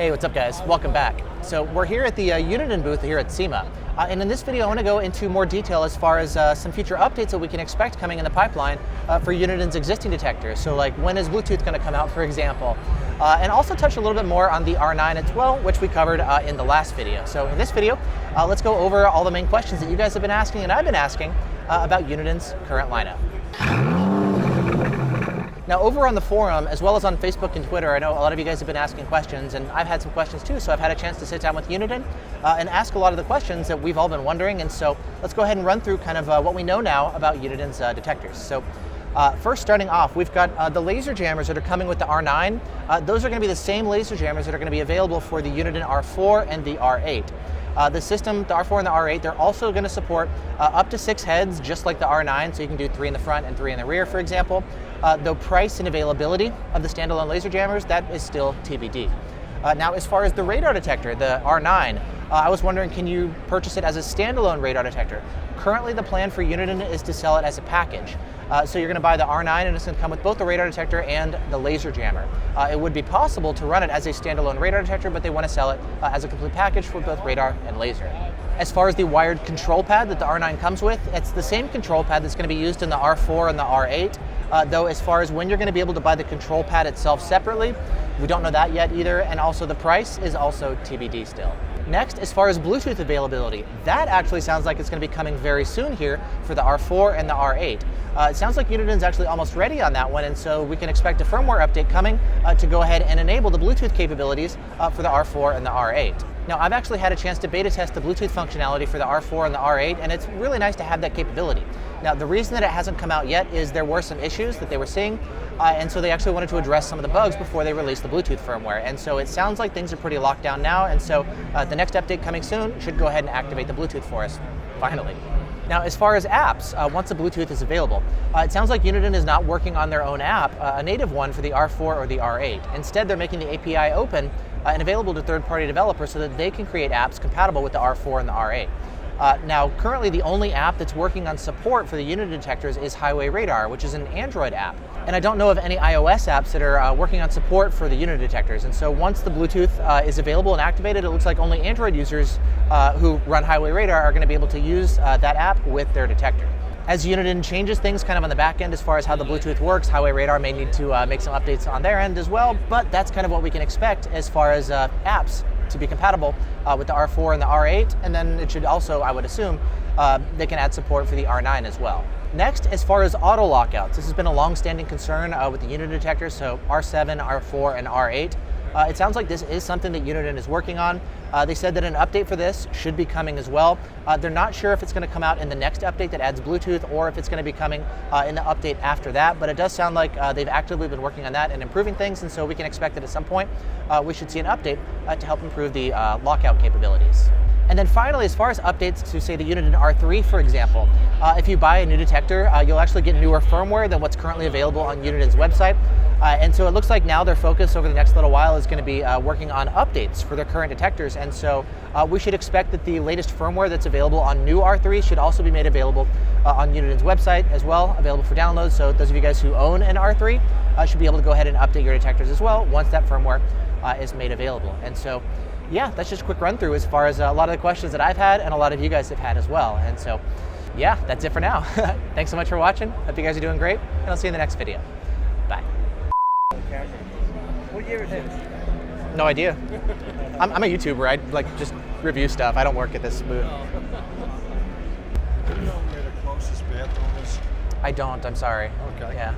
Hey, what's up guys? Welcome back. So we're here at the Uniden booth here at SEMA. And in this video I want to go into more detail as far as some future updates that we can expect coming in the pipeline for Uniden's existing detectors. So like when is Bluetooth going to come out, for example. And also touch a little bit more on the R9 as well, which we covered in the last video. So in this video, let's go over all the main questions that you guys have been asking and I've been asking about Uniden's current lineup. Now over on the forum, as well as on Facebook and Twitter, I know a lot of you guys have been asking questions, and I've had some questions too, so I've had a chance to sit down with Uniden and ask a lot of the questions that we've all been wondering, and so let's go ahead and run through kind of what we know now about Uniden's detectors. So first, starting off, we've got the laser jammers that are coming with the R9. Those are going to be the same laser jammers that are going to be available for the Uniden R4 and the R8. The system, the R4 and the R8, they're also going to support up to 6 heads, just like the R9, so you can do 3 in the front and 3 in the rear, for example. Though price and availability of the standalone laser jammers, that is still TBD. Now, as far as the radar detector, the R9, I was wondering, can you purchase it as a standalone radar detector? Currently, the plan for Uniden is to sell it as a package. So you're going to buy the R9 and it's going to come with both the radar detector and the laser jammer. It would be possible to run it as a standalone radar detector, but they want to sell it as a complete package for both radar and laser. As far as the wired control pad that the R9 comes with, it's the same control pad that's going to be used in the R4 and the R8. Though as far as when you're going to be able to buy the control pad itself separately, we don't know that yet either, and also the price is also TBD still. Next, as far as Bluetooth availability, that actually sounds like it's going to be coming very soon here for the R4 and the R8. It sounds like Uniden's actually almost ready on that one, and so we can expect a firmware update coming to go ahead and enable the Bluetooth capabilities for the R4 and the R8. Now, I've actually had a chance to beta test the Bluetooth functionality for the R4 and the R8, and it's really nice to have that capability. Now, the reason that it hasn't come out yet is there were some issues that they were seeing, and so they actually wanted to address some of the bugs before they released the Bluetooth firmware. And so it sounds like things are pretty locked down now, and so the next update coming soon should go ahead and activate the Bluetooth for us, finally. Now, as far as apps, once the Bluetooth is available, it sounds like Uniden is not working on their own app, a native one for the R4 or the R8. Instead, they're making the API open and available to third-party developers so that they can create apps compatible with the R4 and the R8. Now, currently the only app that's working on support for the Uniden detectors is Highway Radar, which is an Android app. And I don't know of any iOS apps that are working on support for the Uniden detectors. And so once the Bluetooth is available and activated, it looks like only Android users who run Highway Radar are going to be able to use that app with their detector. As Uniden changes things kind of on the back end as far as how the Bluetooth works, Highway Radar may need to make some updates on their end as well, but that's kind of what we can expect as far as apps to be compatible with the R4 and the R8, and then it should also, I would assume, they can add support for the R9 as well. Next, as far as auto lockouts, this has been a long-standing concern with the Uniden detectors, so R7, R4, and R8. It sounds like this is something that Uniden is working on. They said that an update for this should be coming as well. They're not sure if it's going to come out in the next update that adds Bluetooth or if it's going to be coming in the update after that, but it does sound like they've actively been working on that and improving things, and so we can expect that at some point we should see an update to help improve the lockout capabilities. And then finally, as far as updates to, say, the Uniden R3, for example, if you buy a new detector, you'll actually get newer firmware than what's currently available on Uniden's website. And so it looks like now their focus over the next little while is going to be working on updates for their current detectors. And so we should expect that the latest firmware that's available on new R3 should also be made available on Uniden's website as well, available for download. So those of you guys who own an R3 should be able to go ahead and update your detectors as well once that firmware is made available. And so, yeah, that's just a quick run through as far as a lot of the questions that I've had and a lot of you guys have had as well. And so, yeah, that's it for now. Thanks so much for watching. Hope you guys are doing great, and I'll see you in the next video. Bye. What year is this? No idea. I'm a YouTuber. I just review stuff. I don't work at this booth. Do you know where the closest bathroom is? I don't. I'm sorry. Okay. Yeah.